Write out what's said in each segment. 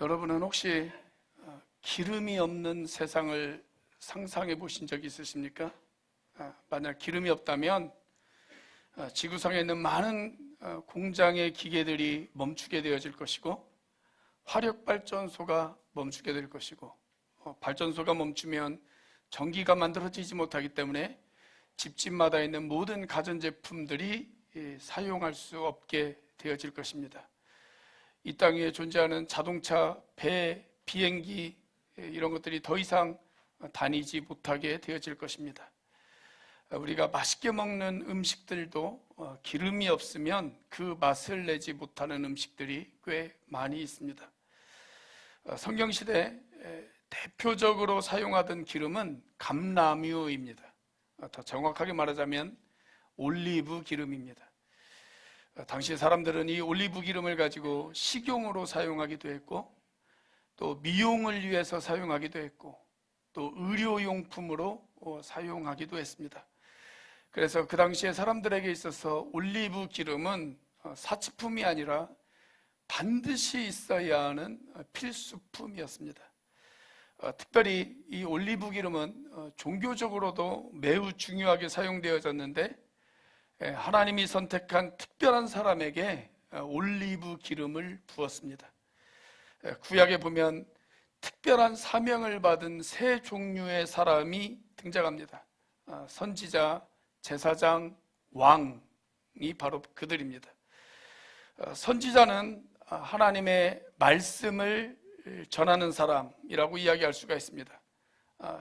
여러분은 혹시 기름이 없는 세상을 상상해 보신 적이 있으십니까? 만약 기름이 없다면 지구상에 있는 많은 공장의 기계들이 멈추게 되어질 것이고, 화력발전소가 멈추게 될 것이고, 발전소가 멈추면 전기가 만들어지지 못하기 때문에 집집마다 있는 모든 가전제품들이 사용할 수 없게 되어질 것입니다. 이 땅 위에 존재하는 자동차, 배, 비행기 이런 것들이 더 이상 다니지 못하게 되어질 것입니다. 우리가 맛있게 먹는 음식들도 기름이 없으면 그 맛을 내지 못하는 음식들이 꽤 많이 있습니다. 성경시대 대표적으로 사용하던 기름은 감람유입니다. 더 정확하게 말하자면 올리브 기름입니다. 당시 사람들은 이 올리브 기름을 가지고 식용으로 사용하기도 했고, 또 미용을 위해서 사용하기도 했고, 또 의료용품으로 사용하기도 했습니다. 그래서 그 당시에 사람들에게 있어서 올리브 기름은 사치품이 아니라 반드시 있어야 하는 필수품이었습니다. 특별히 이 올리브 기름은 종교적으로도 매우 중요하게 사용되어졌는데, 하나님이 선택한 특별한 사람에게 올리브 기름을 부었습니다. 구약에 보면 특별한 사명을 받은 세 종류의 사람이 등장합니다. 선지자, 제사장, 왕이 바로 그들입니다. 선지자는 하나님의 말씀을 전하는 사람이라고 이야기할 수가 있습니다.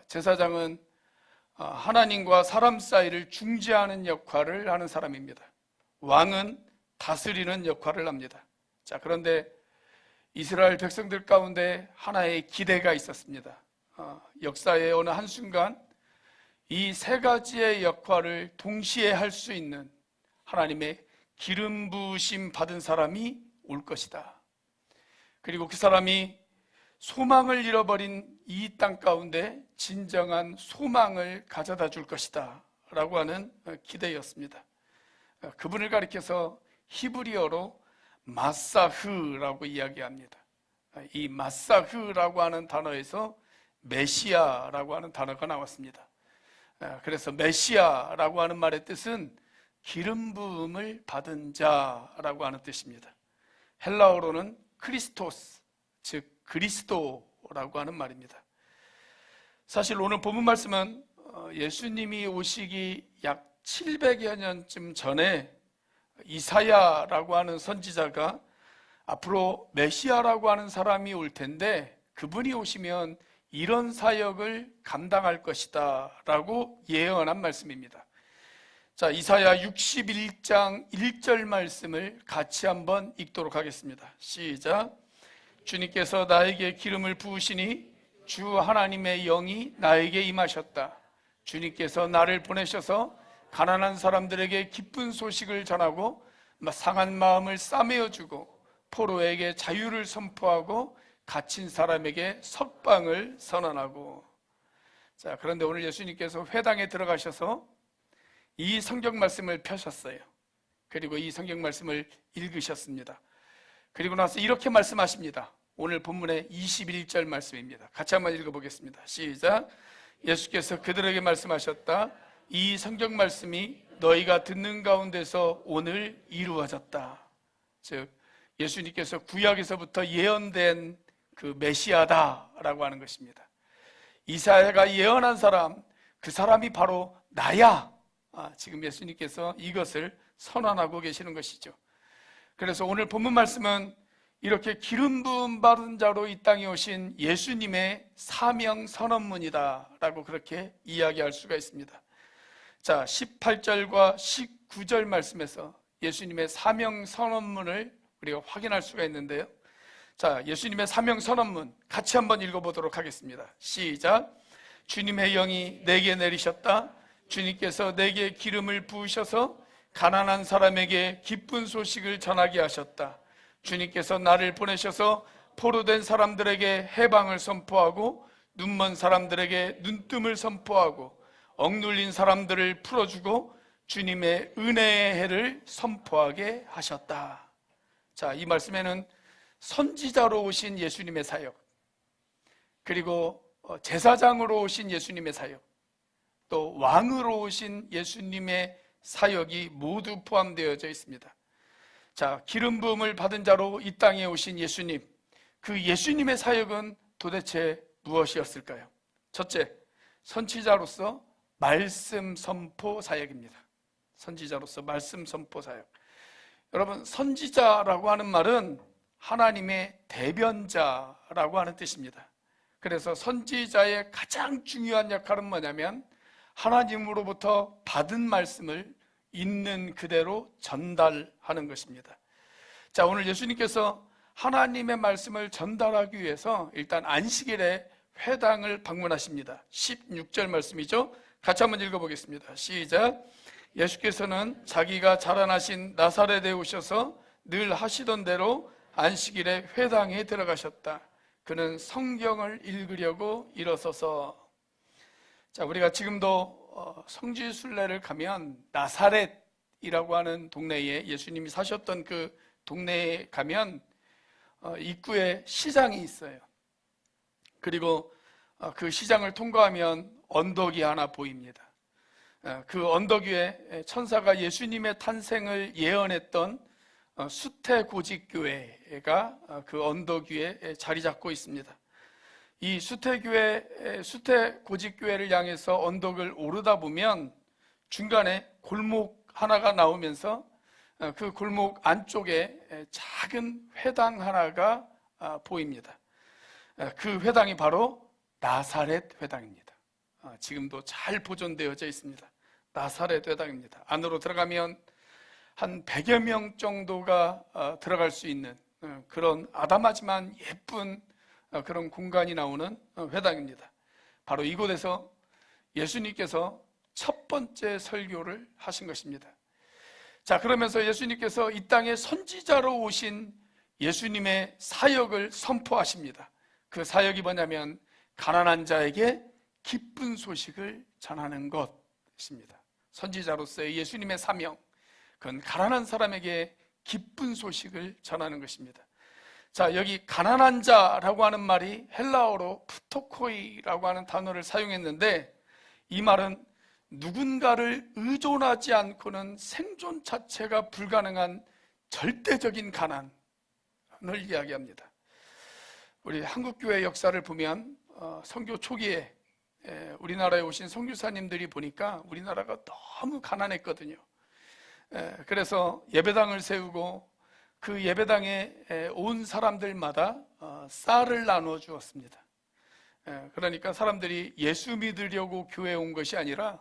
제사장은 하나님과 사람 사이를 중재하는 역할을 하는 사람입니다. 왕은 다스리는 역할을 합니다. 그런데 이스라엘 백성들 가운데 하나의 기대가 있었습니다. 역사의 어느 한순간 이 세 가지의 역할을 동시에 할 수 있는 하나님의 기름 부으심 받은 사람이 올 것이다. 그리고 그 사람이 소망을 잃어버린 이 땅 가운데 진정한 소망을 가져다 줄 것이다 라고 하는 기대였습니다. 그분을 가리켜서 히브리어로 마사흐라고 이야기합니다. 이 마사흐라고 하는 단어에서 메시아라고 하는 단어가 나왔습니다. 그래서 메시아라고 하는 말의 뜻은 기름 부음을 받은 자라고 하는 뜻입니다. 헬라어로는 크리스토스, 즉 그리스도라고 하는 말입니다. 사실 오늘 본문 말씀은 예수님이 오시기 약 700여 년쯤 전에 이사야라고 하는 선지자가 앞으로 메시아라고 하는 사람이 올 텐데 그분이 오시면 이런 사역을 감당할 것이다 라고 예언한 말씀입니다. 자, 이사야 61장 1절 말씀을 같이 한번 읽도록 하겠습니다. 시작. 주님께서 나에게 기름을 부으시니 주 하나님의 영이 나에게 임하셨다. 주님께서 나를 보내셔서 가난한 사람들에게 기쁜 소식을 전하고 상한 마음을 싸매어주고 포로에게 자유를 선포하고 갇힌 사람에게 석방을 선언하고. 자, 그런데 오늘 예수님께서 회당에 들어가셔서 이 성경 말씀을 펴셨어요. 그리고 이 성경 말씀을 읽으셨습니다. 그리고 나서 이렇게 말씀하십니다. 오늘 본문의 21절 말씀입니다. 같이 한번 읽어보겠습니다. 시작. 예수께서 그들에게 말씀하셨다. 이 성경 말씀이 너희가 듣는 가운데서 오늘 이루어졌다. 즉 예수님께서 구약에서부터 예언된 그 메시아다라고 하는 것입니다. 이사야가 예언한 사람, 그 사람이 바로 나야. 지금 예수님께서 이것을 선언하고 계시는 것이죠. 그래서 오늘 본문 말씀은 이렇게 기름 부음 받은 자로 이 땅에 오신 예수님의 사명 선언문이다 라고 그렇게 이야기할 수가 있습니다. 자, 18절과 19절 말씀에서 예수님의 사명 선언문을 우리가 확인할 수가 있는데요. 자, 예수님의 사명 선언문 같이 한번 읽어보도록 하겠습니다. 시작. 주님의 영이 내게 내리셨다. 주님께서 내게 기름을 부으셔서 가난한 사람에게 기쁜 소식을 전하게 하셨다. 주님께서 나를 보내셔서 포로된 사람들에게 해방을 선포하고 눈먼 사람들에게 눈뜸을 선포하고 억눌린 사람들을 풀어주고 주님의 은혜의 해를 선포하게 하셨다. 자, 이 말씀에는 선지자로 오신 예수님의 사역, 그리고 제사장으로 오신 예수님의 사역, 또 왕으로 오신 예수님의 사역이 모두 포함되어져 있습니다. 자, 기름 부음을 받은 자로 이 땅에 오신 예수님, 그 예수님의 사역은 도대체 무엇이었을까요? 첫째, 선지자로서 말씀 선포 사역입니다. 선지자로서 말씀 선포 사역. 여러분, 선지자라고 하는 말은 하나님의 대변자라고 하는 뜻입니다. 그래서 선지자의 가장 중요한 역할은 뭐냐면 하나님으로부터 받은 말씀을 있는 그대로 전달하는 것입니다. 자, 오늘 예수님께서 하나님의 말씀을 전달하기 위해서 일단 안식일에 회당을 방문하십니다. 16절 말씀이죠. 같이 한번 읽어보겠습니다. 시작. 예수께서는 자기가 자라나신 나사렛에 오셔서 늘 하시던 대로 안식일에 회당에 들어가셨다. 그는 성경을 읽으려고 일어서서. 자, 우리가 지금도 성지순례를 가면 나사렛이라고 하는 동네에, 예수님이 사셨던 그 동네에 가면 입구에 시장이 있어요. 그리고 그 시장을 통과하면 언덕이 하나 보입니다. 그 언덕 위에 천사가 예수님의 탄생을 예언했던 수태고직교회가 그 언덕 위에 자리 잡고 있습니다. 이 수태고직교회를 향해서 언덕을 오르다 보면 중간에 골목 하나가 나오면서 그 골목 안쪽에 작은 회당 하나가 보입니다. 그 회당이 바로 나사렛 회당입니다. 지금도 잘 보존되어져 있습니다. 나사렛 회당입니다. 안으로 들어가면 한 100여 명 정도가 들어갈 수 있는 그런 아담하지만 예쁜 그런 공간이 나오는 회당입니다. 바로 이곳에서 예수님께서 첫 번째 설교를 하신 것입니다. 자, 그러면서 예수님께서 이 땅에 선지자로 오신 예수님의 사역을 선포하십니다. 그 사역이 뭐냐면 가난한 자에게 기쁜 소식을 전하는 것입니다. 선지자로서의 예수님의 사명, 그건 가난한 사람에게 기쁜 소식을 전하는 것입니다. 자, 여기 가난한 자라고 하는 말이 헬라어로 프토코이라고 하는 단어를 사용했는데, 이 말은 누군가를 의존하지 않고는 생존 자체가 불가능한 절대적인 가난을 이야기합니다. 우리 한국교회 역사를 보면 선교 초기에 우리나라에 오신 선교사님들이 보니까 우리나라가 너무 가난했거든요. 그래서 예배당을 세우고 그 예배당에 온 사람들마다 쌀을 나눠 주었습니다. 그러니까 사람들이 예수 믿으려고 교회에 온 것이 아니라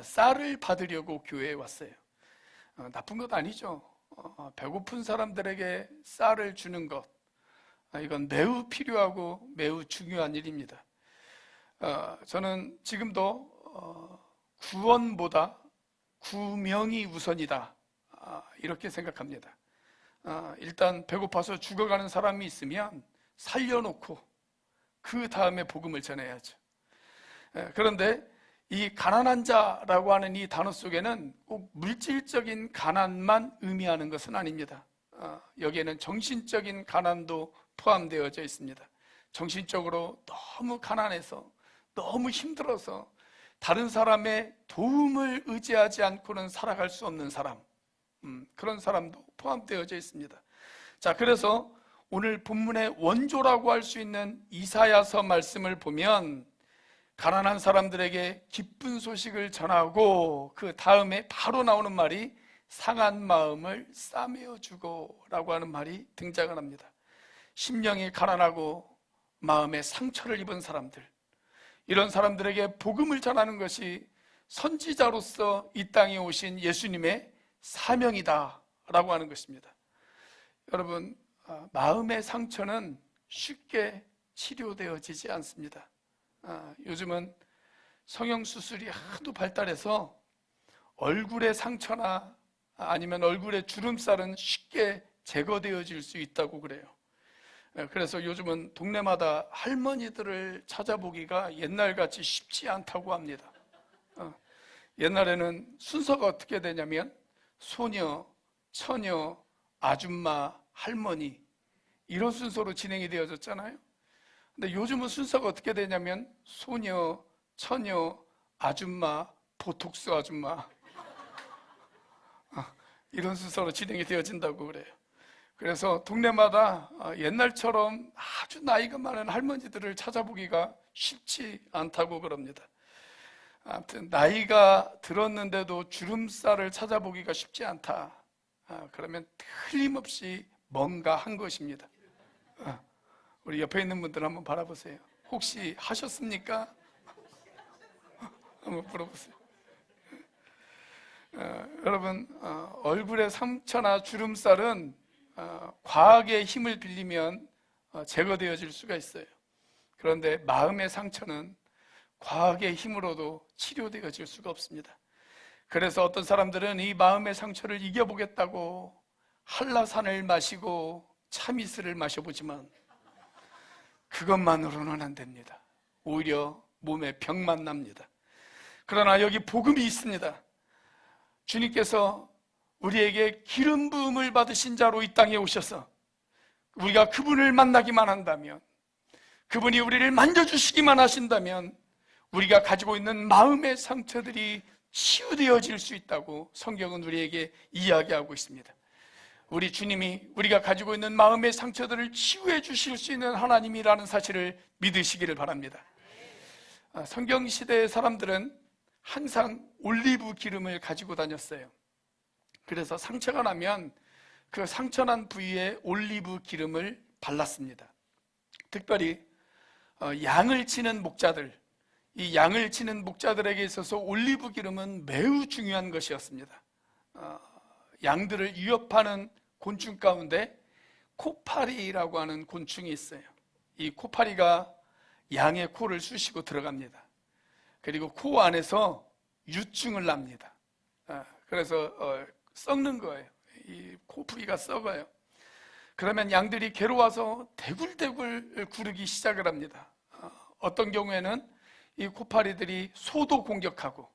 쌀을 받으려고 교회에 왔어요. 나쁜 것 아니죠. 배고픈 사람들에게 쌀을 주는 것, 이건 매우 필요하고 매우 중요한 일입니다. 저는 지금도 구원보다 구명이 우선이다, 이렇게 생각합니다. 일단 배고파서 죽어가는 사람이 있으면 살려놓고 그 다음에 복음을 전해야죠. 그런데 이 가난한 자라고 하는 이 단어 속에는 꼭 물질적인 가난만 의미하는 것은 아닙니다. 여기에는 정신적인 가난도 포함되어져 있습니다. 정신적으로 너무 가난해서, 너무 힘들어서 다른 사람의 도움을 의지하지 않고는 살아갈 수 없는 사람, 그런 사람도 포함되어져 있습니다. 자, 그래서 오늘 본문의 원조라고 할 수 있는 이사야서 말씀을 보면 가난한 사람들에게 기쁜 소식을 전하고 그 다음에 바로 나오는 말이 상한 마음을 싸매어 주고 라고 하는 말이 등장을 합니다. 심령이 가난하고 마음에 상처를 입은 사람들, 이런 사람들에게 복음을 전하는 것이 선지자로서 이 땅에 오신 예수님의 사명이다 라고 하는 것입니다. 여러분, 마음의 상처는 쉽게 치료되어지지 않습니다. 요즘은 성형수술이 하도 발달해서 얼굴의 상처나 아니면 얼굴의 주름살은 쉽게 제거되어질 수 있다고 그래요. 그래서 요즘은 동네마다 할머니들을 찾아보기가 옛날같이 쉽지 않다고 합니다. 옛날에는 순서가 어떻게 되냐면 소녀, 처녀, 아줌마, 할머니, 이런 순서로 진행이 되어졌잖아요. 근데 요즘은 순서가 어떻게 되냐면 소녀, 처녀, 아줌마, 보톡스 아줌마 이런 순서로 진행이 되어진다고 그래요. 그래서 동네마다 옛날처럼 아주 나이가 많은 할머니들을 찾아보기가 쉽지 않다고 그럽니다. 아무튼 나이가 들었는데도 주름살을 찾아보기가 쉽지 않다. 그러면 틀림없이 뭔가 한 것입니다. 우리 옆에 있는 분들 한번 바라보세요. 혹시 하셨습니까? 한번 물어보세요. 여러분, 얼굴의 상처나 주름살은 과학의 힘을 빌리면 제거되어질 수가 있어요. 그런데 마음의 상처는 과학의 힘으로도 치료되어질 수가 없습니다. 그래서 어떤 사람들은 이 마음의 상처를 이겨보겠다고 한라산을 마시고 참이슬을 마셔보지만 그것만으로는 안 됩니다. 오히려 몸에 병만 납니다. 그러나 여기 복음이 있습니다. 주님께서 우리에게 기름 부음을 받으신 자로 이 땅에 오셔서 우리가 그분을 만나기만 한다면, 그분이 우리를 만져주시기만 하신다면 우리가 가지고 있는 마음의 상처들이 치유되어질 수 있다고 성경은 우리에게 이야기하고 있습니다. 우리 주님이 우리가 가지고 있는 마음의 상처들을 치유해 주실 수 있는 하나님이라는 사실을 믿으시기를 바랍니다. 성경시대의 사람들은 항상 올리브 기름을 가지고 다녔어요. 그래서 상처가 나면 그 상처난 부위에 올리브 기름을 발랐습니다. 특별히 양을 치는 목자들, 이 양을 치는 목자들에게 있어서 올리브 기름은 매우 중요한 것이었습니다. 양들을 위협하는 곤충 가운데 코파리라고 하는 곤충이 있어요. 이 코파리가 양의 코를 쑤시고 들어갑니다. 그리고 코 안에서 유충을 납니다. 그래서 썩는 거예요. 이 코프기가 썩어요. 그러면 양들이 괴로워서 대굴대굴 구르기 시작을 합니다. 어떤 경우에는 이 코파리들이 소도 공격하고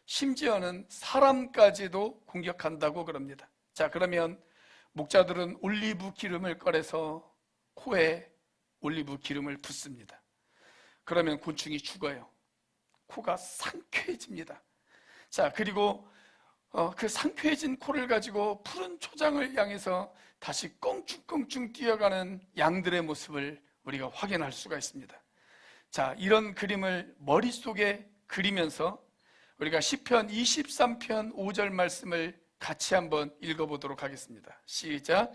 심지어는 사람까지도 공격한다고 그럽니다. 자, 그러면 목자들은 올리브 기름을 꺼내서 코에 올리브 기름을 붓습니다. 그러면 곤충이 죽어요. 코가 상쾌해집니다. 자, 그리고 그 상쾌해진 코를 가지고 푸른 초장을 향해서 다시 껑충껑충 뛰어가는 양들의 모습을 우리가 확인할 수가 있습니다. 자, 이런 그림을 머릿속에 그리면서 우리가 시편 23편 5절 말씀을 같이 한번 읽어보도록 하겠습니다. 시작.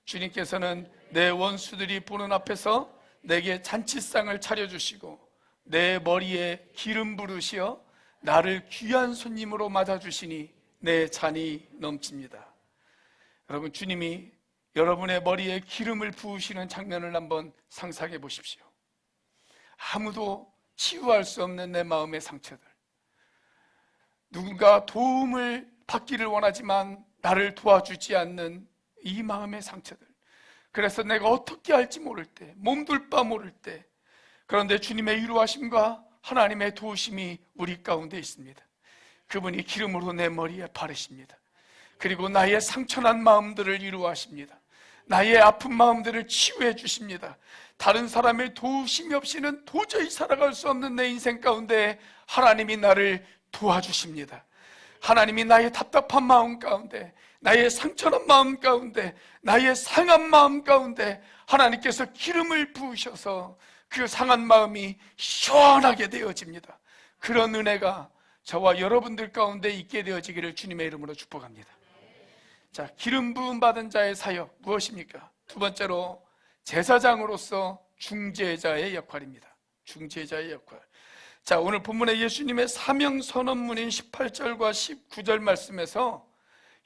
주님께서는 내 원수들이 보는 앞에서 내게 잔치상을 차려주시고 내 머리에 기름 부으시어 나를 귀한 손님으로 맞아주시니 내 잔이 넘칩니다. 여러분, 주님이 여러분의 머리에 기름을 부으시는 장면을 한번 상상해 보십시오. 아무도 치유할 수 없는 내 마음의 상처들, 누군가 도움을 받기를 원하지만 나를 도와주지 않는 이 마음의 상처들, 그래서 내가 어떻게 할지 모를 때, 몸둘 바 모를 때, 그런데 주님의 위로하심과 하나님의 도우심이 우리 가운데 있습니다. 그분이 기름으로 내 머리에 바르십니다. 그리고 나의 상처난 마음들을 위로하십니다. 나의 아픈 마음들을 치유해 주십니다. 다른 사람의 도우심이 없이는 도저히 살아갈 수 없는 내 인생 가운데 하나님이 나를 도와주십니다. 하나님이 나의 답답한 마음 가운데, 나의 상처난 마음 가운데, 나의 상한 마음 가운데 하나님께서 기름을 부으셔서 그 상한 마음이 시원하게 되어집니다. 그런 은혜가 저와 여러분들 가운데 있게 되어지기를 주님의 이름으로 축복합니다. 자, 기름 부음 받은 자의 사역 무엇입니까? 두 번째로 제사장으로서 중재자의 역할입니다. 중재자의 역할. 자, 오늘 본문에 예수님의 사명 선언문인 18절과 19절 말씀에서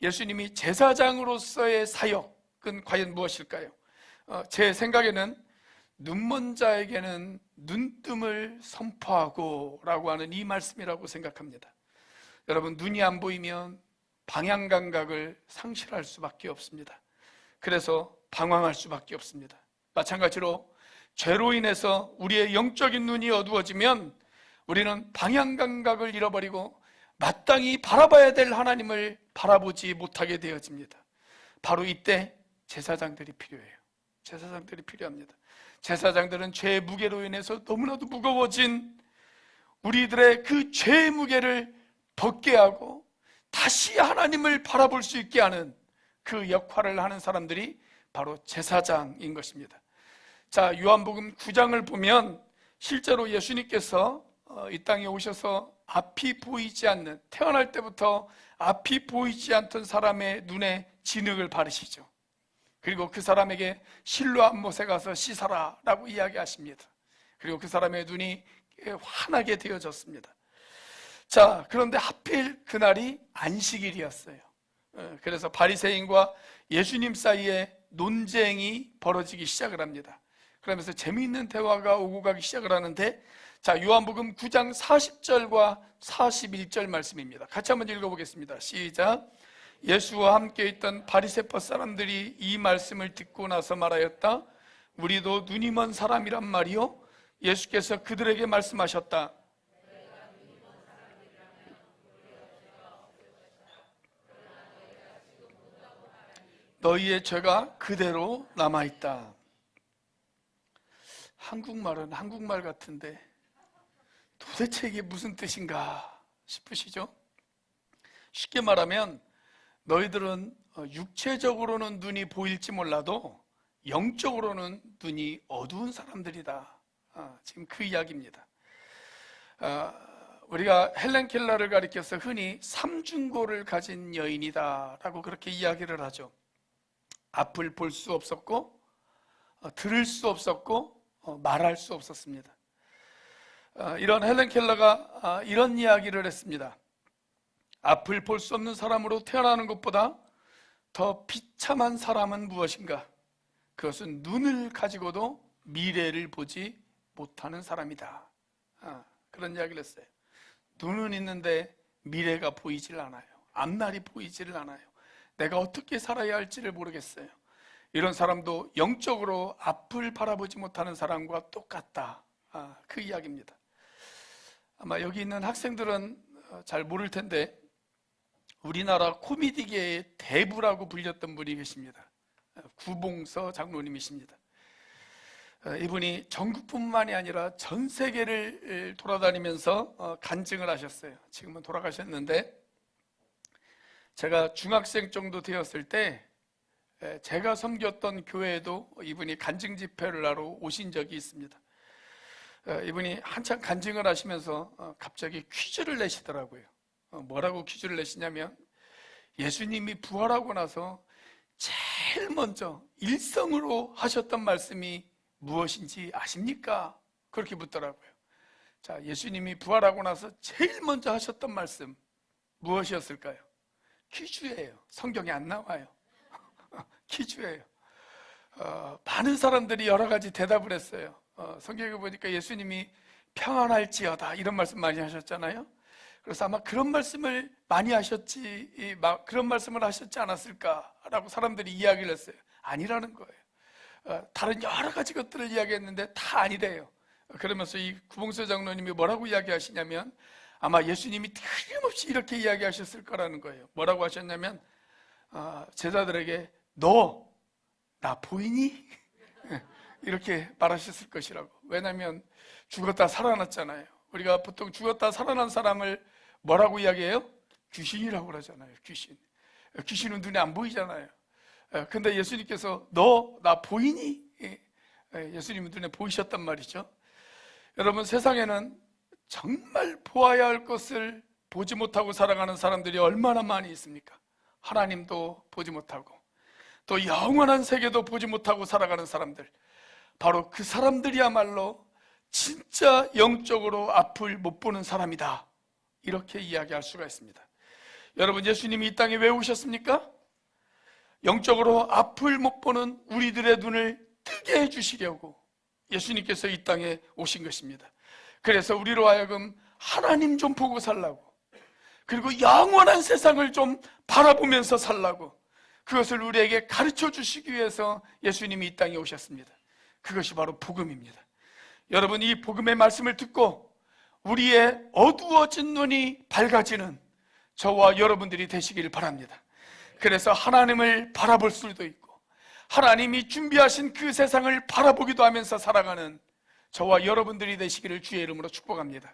예수님이 제사장으로서의 사역은 과연 무엇일까요? 제 생각에는 눈먼 자에게는 눈뜸을 선포하고 라고 하는 이 말씀이라고 생각합니다. 여러분, 눈이 안 보이면 방향 감각을 상실할 수밖에 없습니다. 그래서 방황할 수밖에 없습니다. 마찬가지로 죄로 인해서 우리의 영적인 눈이 어두워지면 우리는 방향 감각을 잃어버리고 마땅히 바라봐야 될 하나님을 바라보지 못하게 되어집니다. 바로 이때 제사장들이 필요해요. 제사장들이 필요합니다. 제사장들은 죄의 무게로 인해서 너무나도 무거워진 우리들의 그 죄의 무게를 벗게 하고 다시 하나님을 바라볼 수 있게 하는 그 역할을 하는 사람들이 바로 제사장인 것입니다. 자, 요한복음 9장을 보면 실제로 예수님께서 이 땅에 오셔서 앞이 보이지 않는, 태어날 때부터 앞이 보이지 않던 사람의 눈에 진흙을 바르시죠. 그리고 그 사람에게 실로 한 못에 가서 씻어라 라고 이야기하십니다. 그리고 그 사람의 눈이 환하게 되어졌습니다. 자, 그런데 하필 그날이 안식일이었어요. 그래서 바리새인과 예수님 사이에 논쟁이 벌어지기 시작을 합니다. 그러면서 재미있는 대화가 오고 가기 시작을 하는데, 자, 요한복음 9장 40절과 41절 말씀입니다. 같이 한번 읽어보겠습니다. 시작. 예수와 함께 있던 바리새파 사람들이 이 말씀을 듣고 나서 말하였다. 우리도 눈이 먼 사람이란 말이요. 예수께서 그들에게 말씀하셨다. 너희의 죄가 그대로 남아있다. 한국말은 한국말 같은데 도대체 이게 무슨 뜻인가 싶으시죠? 쉽게 말하면 너희들은 육체적으로는 눈이 보일지 몰라도 영적으로는 눈이 어두운 사람들이다. 지금 그 이야기입니다. 우리가 헬렌 켈러를 가리켜서 흔히 삼중고를 가진 여인이다 라고 그렇게 이야기를 하죠. 앞을 볼 수 없었고 들을 수 없었고 말할 수 없었습니다. 이런 헬렌 켈러가 이런 이야기를 했습니다. 앞을 볼 수 없는 사람으로 태어나는 것보다 더 비참한 사람은 무엇인가? 그것은 눈을 가지고도 미래를 보지 못하는 사람이다. 그런 이야기를 했어요. 눈은 있는데 미래가 보이질 않아요. 앞날이 보이지를 않아요. 내가 어떻게 살아야 할지를 모르겠어요. 이런 사람도 영적으로 앞을 바라보지 못하는 사람과 똑같다. 그 이야기입니다. 아마 여기 있는 학생들은 잘 모를 텐데 우리나라 코미디계의 대부라고 불렸던 분이 계십니다. 구봉서 장로님이십니다. 이분이 전국뿐만이 아니라 전 세계를 돌아다니면서 간증을 하셨어요. 지금은 돌아가셨는데, 제가 중학생 정도 되었을 때 제가 섬겼던 교회에도 이분이 간증 집회를 하러 오신 적이 있습니다. 이분이 한참 간증을 하시면서 갑자기 퀴즈를 내시더라고요. 뭐라고 퀴즈를 내시냐면, 예수님이 부활하고 나서 제일 먼저 일성으로 하셨던 말씀이 무엇인지 아십니까? 그렇게 묻더라고요. 자, 예수님이 부활하고 나서 제일 먼저 하셨던 말씀 무엇이었을까요? 퀴즈예요. 성경에 안 나와요. 퀴즈예요. 많은 사람들이 여러 가지 대답을 했어요. 성경에 보니까 예수님이 평안할지어다 이런 말씀 많이 하셨잖아요. 그래서 아마 그런 말씀을 많이 하셨지, 그런 말씀을 하셨지 않았을까라고 사람들이 이야기를 했어요. 아니라는 거예요. 다른 여러 가지 것들을 이야기했는데 다 아니래요. 그러면서 이 구봉서 장로님이 뭐라고 이야기하시냐면, 아마 예수님이 틀림없이 이렇게 이야기하셨을 거라는 거예요. 뭐라고 하셨냐면, 제자들에게 너 나 보이니? 이렇게 말하셨을 것이라고. 왜냐하면 죽었다 살아났잖아요. 우리가 보통 죽었다 살아난 사람을 뭐라고 이야기해요? 귀신이라고 그러잖아요. 귀신은 눈에 안 보이잖아요. 근데 예수님께서 너 나 보이니? 예수님은 눈에 보이셨단 말이죠. 여러분, 세상에는 정말 보아야 할 것을 보지 못하고 살아가는 사람들이 얼마나 많이 있습니까? 하나님도 보지 못하고 또 영원한 세계도 보지 못하고 살아가는 사람들, 바로 그 사람들이야말로 진짜 영적으로 앞을 못 보는 사람이다, 이렇게 이야기할 수가 있습니다. 여러분, 예수님이 이 땅에 왜 오셨습니까? 영적으로 앞을 못 보는 우리들의 눈을 뜨게 해주시려고 예수님께서 이 땅에 오신 것입니다. 그래서 우리로 하여금 하나님 좀 보고 살라고, 그리고 영원한 세상을 좀 바라보면서 살라고, 그것을 우리에게 가르쳐 주시기 위해서 예수님이 이 땅에 오셨습니다. 그것이 바로 복음입니다. 여러분, 이 복음의 말씀을 듣고 우리의 어두워진 눈이 밝아지는 저와 여러분들이 되시길 바랍니다. 그래서 하나님을 바라볼 수도 있고, 하나님이 준비하신 그 세상을 바라보기도 하면서 살아가는 저와 여러분들이 되시기를 주의 이름으로 축복합니다.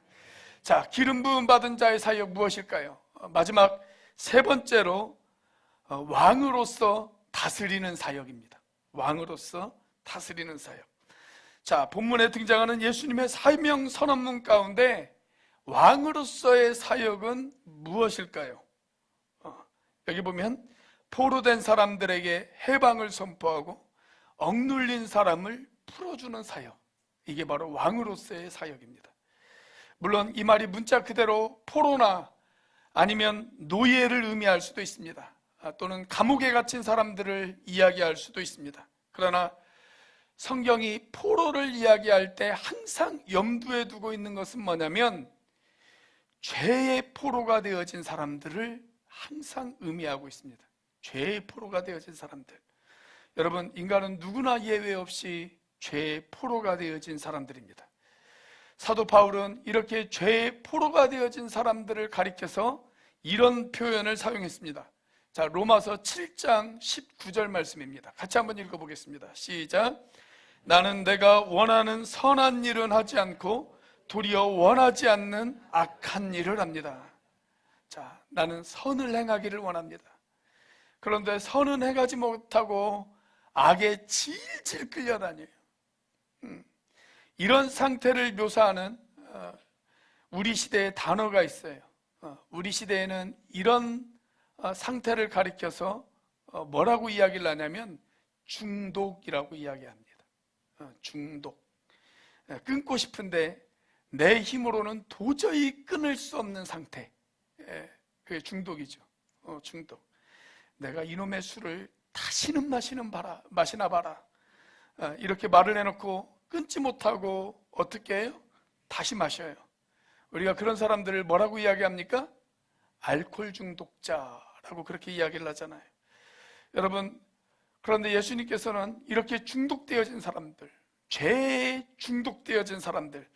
자, 기름 부음 받은 자의 사역 무엇일까요? 마지막 세 번째로 왕으로서 다스리는 사역입니다. 왕으로서 다스리는 사역. 자, 본문에 등장하는 예수님의 사명 선언문 가운데 왕으로서의 사역은 무엇일까요? 여기 보면 포로된 사람들에게 해방을 선포하고 억눌린 사람을 풀어주는 사역, 이게 바로 왕으로서의 사역입니다. 물론 이 말이 문자 그대로 포로나 아니면 노예를 의미할 수도 있습니다. 또는 감옥에 갇힌 사람들을 이야기할 수도 있습니다. 그러나 성경이 포로를 이야기할 때 항상 염두에 두고 있는 것은 뭐냐면 죄의 포로가 되어진 사람들을 항상 의미하고 있습니다. 죄의 포로가 되어진 사람들. 여러분, 인간은 누구나 예외 없이 죄의 포로가 되어진 사람들입니다. 사도 바울은 이렇게 죄의 포로가 되어진 사람들을 가리켜서 이런 표현을 사용했습니다. 자, 로마서 7장 19절 말씀입니다. 같이 한번 읽어보겠습니다. 시작. 나는 내가 원하는 선한 일은 하지 않고 도리어 원하지 않는 악한 일을 합니다. 자, 나는 선을 행하기를 원합니다. 그런데 선은 행하지 못하고 악에 질질 끌려다녀요. 이런 상태를 묘사하는 우리 시대의 단어가 있어요. 우리 시대에는 이런 상태를 가리켜서 뭐라고 이야기를 하냐면 중독이라고 이야기합니다. 중독. 끊고 싶은데 내 힘으로는 도저히 끊을 수 없는 상태. 그게 중독이죠. 중독. 내가 이놈의 술을 다시는 마시나 봐라. 이렇게 말을 해놓고 끊지 못하고 어떻게 해요? 다시 마셔요. 우리가 그런 사람들을 뭐라고 이야기합니까? 알코올 중독자라고 그렇게 이야기를 하잖아요. 여러분, 그런데 예수님께서는 이렇게 중독되어진 사람들, 죄에 중독되어진 사람들,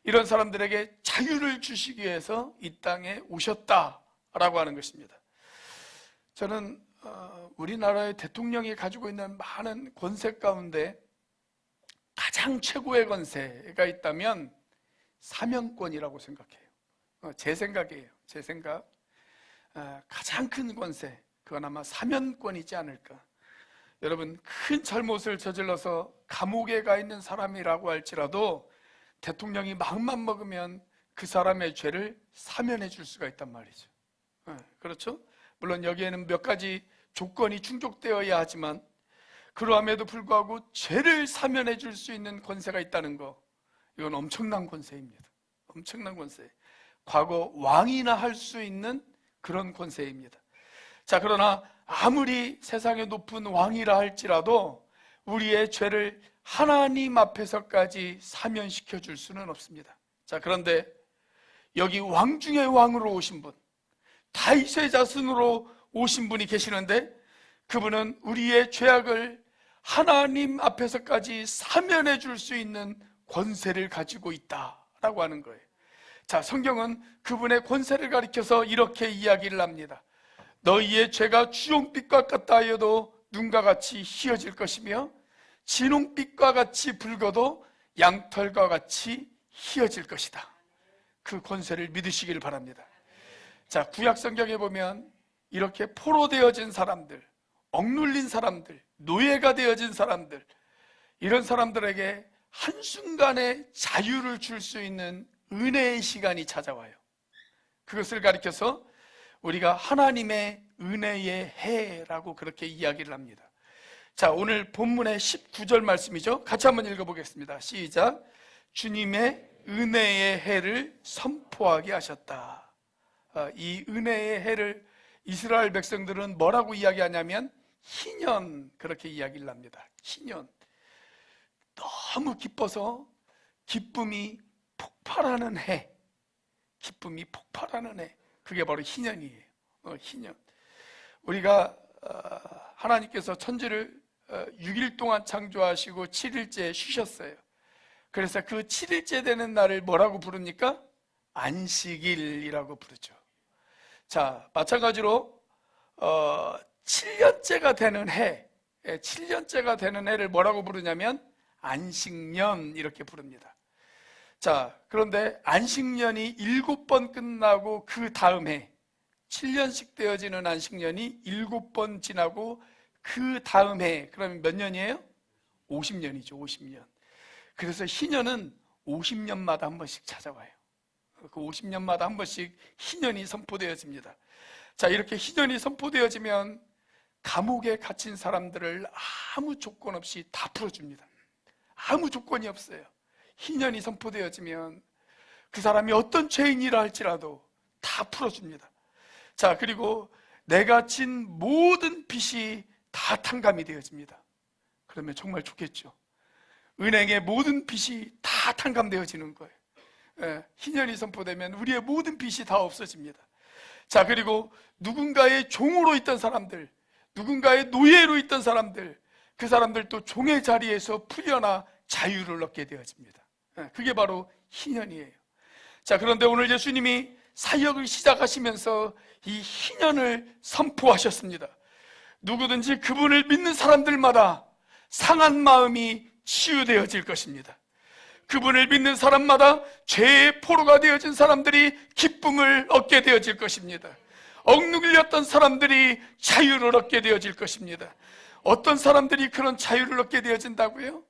이런 사람들에게 자유를 주시기 위해서 이 땅에 오셨다라고 하는 것입니다. 저는 우리나라의 대통령이 가지고 있는 많은 권세 가운데 가장 최고의 권세가 있다면 사명권이라고 생각해요. 제 생각이에요. 제 생각. 가장 큰 권세, 그건 아마 사면권이지 않을까. 여러분, 큰 잘못을 저질러서 감옥에 가 있는 사람이라고 할지라도 대통령이 마음만 먹으면 그 사람의 죄를 사면해 줄 수가 있단 말이죠. 그렇죠? 물론 여기에는 몇 가지 조건이 충족되어야 하지만 그러함에도 불구하고 죄를 사면해 줄 수 있는 권세가 있다는 거, 이건 엄청난 권세입니다. 엄청난 권세. 과거 왕이나 할 수 있는 그런 권세입니다. 자, 그러나 아무리 세상에 높은 왕이라 할지라도 우리의 죄를 하나님 앞에서까지 사면시켜 줄 수는 없습니다. 자, 그런데 여기 왕 중의 왕으로 오신 분, 다윗의 자손으로 오신 분이 계시는데 그분은 우리의 죄악을 하나님 앞에서까지 사면해 줄 수 있는 권세를 가지고 있다라고 하는 거예요. 자, 성경은 그분의 권세를 가리켜서 이렇게 이야기를 합니다. 너희의 죄가 주홍빛과 같다 하여도 눈과 같이 희어질 것이며 진홍빛과 같이 붉어도 양털과 같이 희어질 것이다. 그 권세를 믿으시길 바랍니다. 자, 구약 성경에 보면 이렇게 포로되어진 사람들, 억눌린 사람들, 노예가 되어진 사람들, 이런 사람들에게 한순간에 자유를 줄 수 있는 은혜의 시간이 찾아와요. 그것을 가리켜서 우리가 하나님의 은혜의 해라고 그렇게 이야기를 합니다. 자, 오늘 본문의 19절 말씀이죠. 같이 한번 읽어보겠습니다. 시작. 주님의 은혜의 해를 선포하게 하셨다. 이 은혜의 해를 이스라엘 백성들은 뭐라고 이야기하냐면 희년, 그렇게 이야기를 합니다. 희년. 너무 기뻐서 기쁨이 폭발하는 해, 기쁨이 폭발하는 해, 그게 바로 희년이에요. 희년. 우리가 하나님께서 천지를 6일 동안 창조하시고 7일째 쉬셨어요. 그래서 그 7일째 되는 날을 뭐라고 부릅니까? 안식일이라고 부르죠. 자, 마찬가지로 7년째가 되는 해, 7년째가 되는 해를 뭐라고 부르냐면 안식년 이렇게 부릅니다. 자, 그런데 안식년이 7번 끝나고 그 다음 해 7년씩 되어지는 안식년이 7번 지나고 그 다음 해 그러면 몇 년이에요? 50년이죠. 50년. 그래서 희년은 50년마다 한 번씩 찾아와요. 그 50년마다 한 번씩 희년이 선포되어집니다. 자, 이렇게 희년이 선포되어지면 감옥에 갇힌 사람들을 아무 조건 없이 다 풀어줍니다. 아무 조건이 없어요. 희년이 선포되어지면 그 사람이 어떤 죄인이라 할지라도 다 풀어줍니다. 자, 그리고 내가 진 모든 빚이 다 탕감이 되어집니다. 그러면 정말 좋겠죠. 은행의 모든 빚이 다 탕감되어지는 거예요. 희년이 선포되면 우리의 모든 빚이 다 없어집니다. 자, 그리고 누군가의 종으로 있던 사람들, 누군가의 노예로 있던 사람들, 그 사람들도 종의 자리에서 풀려나 자유를 얻게 되어집니다. 그게 바로 희년이에요. 자, 그런데 오늘 예수님이 사역을 시작하시면서 이 희년을 선포하셨습니다. 누구든지 그분을 믿는 사람들마다 상한 마음이 치유되어질 것입니다. 그분을 믿는 사람마다 죄의 포로가 되어진 사람들이 기쁨을 얻게 되어질 것입니다. 억눌렸던 사람들이 자유를 얻게 되어질 것입니다. 어떤 사람들이 그런 자유를 얻게 되어진다고요?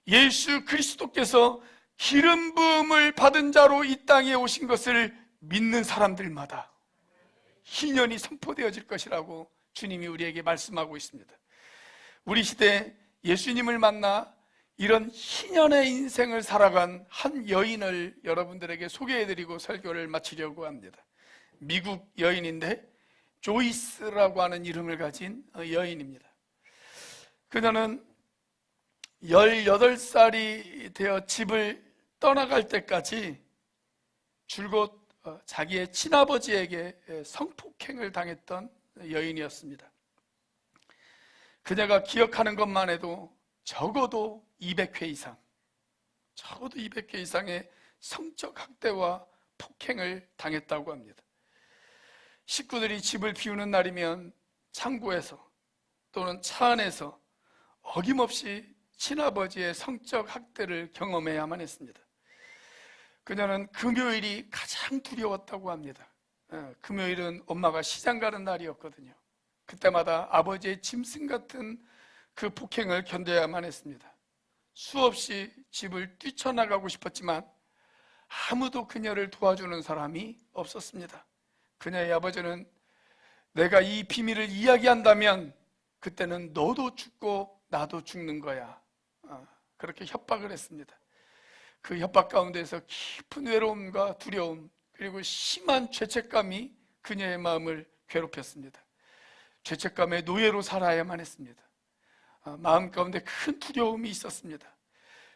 예수 그리스도께서 기름 부음을 받은 자로 이 땅에 오신 것을 믿는 사람들마다 희년이 선포되어질 것이라고 주님이 우리에게 말씀하고 있습니다. 우리 시대에 예수님을 만나 이런 희년의 인생을 살아간 한 여인을 여러분들에게 소개해드리고 설교를 마치려고 합니다. 미국 여인인데 조이스라고 하는 이름을 가진 여인입니다. 그녀는 18살이 되어 집을 떠나갈 때까지 줄곧 자기의 친아버지에게 성폭행을 당했던 여인이었습니다. 그녀가 기억하는 것만 해도 적어도 200회 이상의 성적 학대와 폭행을 당했다고 합니다. 식구들이 집을 비우는 날이면 창고에서 또는 차 안에서 어김없이 친아버지의 성적 학대를 경험해야만 했습니다. 그녀는 금요일이 가장 두려웠다고 합니다. 금요일은 엄마가 시장 가는 날이었거든요. 그때마다 아버지의 짐승 같은 그 폭행을 견뎌야만 했습니다. 수없이 집을 뛰쳐나가고 싶었지만 아무도 그녀를 도와주는 사람이 없었습니다. 그녀의 아버지는 내가 이 비밀을 이야기한다면 그때는 너도 죽고 나도 죽는 거야, 그렇게 협박을 했습니다. 그 협박 가운데서 깊은 외로움과 두려움 그리고 심한 죄책감이 그녀의 마음을 괴롭혔습니다. 죄책감의 노예로 살아야만 했습니다. 마음 가운데 큰 두려움이 있었습니다.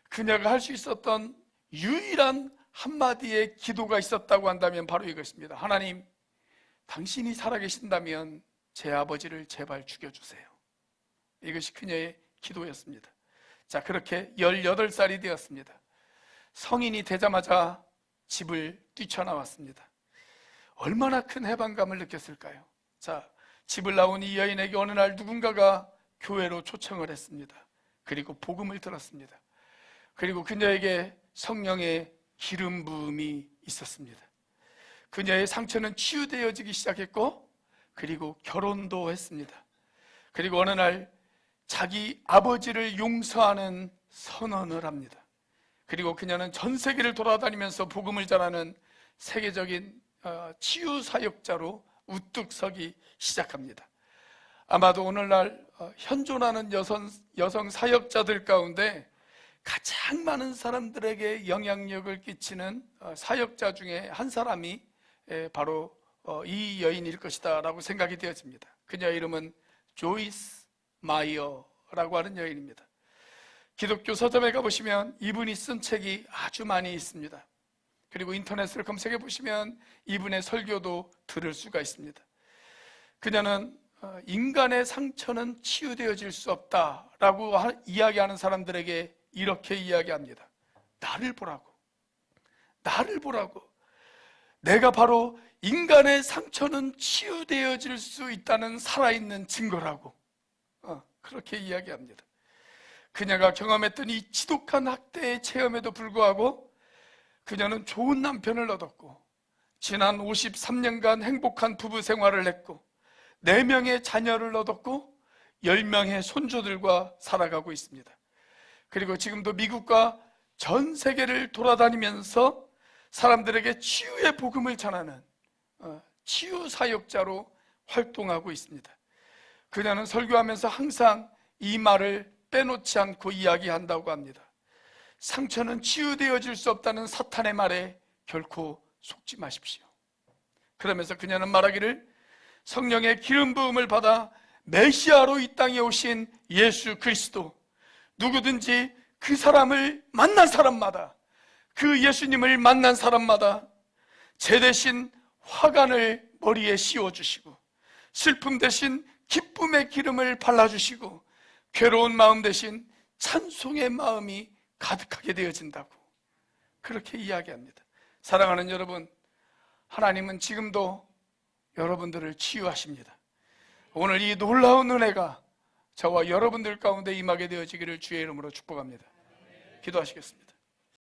그녀가 할 수 있었던 유일한 한마디의 기도가 있었다고 한다면 바로 이것입니다. 하나님, 당신이 살아계신다면 제 아버지를 제발 죽여주세요. 이것이 그녀의 기도였습니다. 자, 그렇게 18살이 되었습니다. 성인이 되자마자 집을 뛰쳐나왔습니다. 얼마나 큰 해방감을 느꼈을까요? 자, 집을 나온 이 여인에게 어느 날 누군가가 교회로 초청을 했습니다. 그리고 복음을 들었습니다. 그리고 그녀에게 성령의 기름 부음이 있었습니다. 그녀의 상처는 치유되어지기 시작했고 그리고 결혼도 했습니다. 그리고 어느 날 자기 아버지를 용서하는 선언을 합니다. 그리고 그녀는 전 세계를 돌아다니면서 복음을 전하는 세계적인 치유 사역자로 우뚝 서기 시작합니다. 아마도 오늘날 현존하는 여성 사역자들 가운데 가장 많은 사람들에게 영향력을 끼치는 사역자 중에 한 사람이 바로 이 여인일 것이다 라고 생각이 되어집니다. 그녀의 이름은 조이스 마이어라고 하는 여인입니다. 기독교 서점에 가보시면 이분이 쓴 책이 아주 많이 있습니다. 그리고 인터넷을 검색해 보시면 이분의 설교도 들을 수가 있습니다. 그녀는 인간의 상처는 치유되어질 수 없다라고 이야기하는 사람들에게 이렇게 이야기합니다. 나를 보라고. 내가 바로 인간의 상처는 치유되어질 수 있다는 살아있는 증거라고. 그렇게 이야기합니다. 그녀가 경험했던 이 지독한 학대의 체험에도 불구하고 그녀는 좋은 남편을 얻었고 지난 53년간 행복한 부부 생활을 했고 4명의 자녀를 얻었고 10명의 손주들과 살아가고 있습니다. 그리고 지금도 미국과 전 세계를 돌아다니면서 사람들에게 치유의 복음을 전하는 치유 사역자로 활동하고 있습니다. 그녀는 설교하면서 항상 이 말을 빼놓지 않고 이야기한다고 합니다. 상처는 치유되어질 수 없다는 사탄의 말에 결코 속지 마십시오. 그러면서 그녀는 말하기를 성령의 기름 부음을 받아 메시아로 이 땅에 오신 예수 그리스도, 누구든지 그 사람을 만난 사람마다, 그 예수님을 만난 사람마다 제 대신 화관을 머리에 씌워주시고 슬픔 대신 기쁨의 기름을 발라주시고 괴로운 마음 대신 찬송의 마음이 가득하게 되어진다고 그렇게 이야기합니다. 사랑하는 여러분, 하나님은 지금도 여러분들을 치유하십니다. 오늘 이 놀라운 은혜가 저와 여러분들 가운데 임하게 되어지기를 주의 이름으로 축복합니다. 기도하시겠습니다.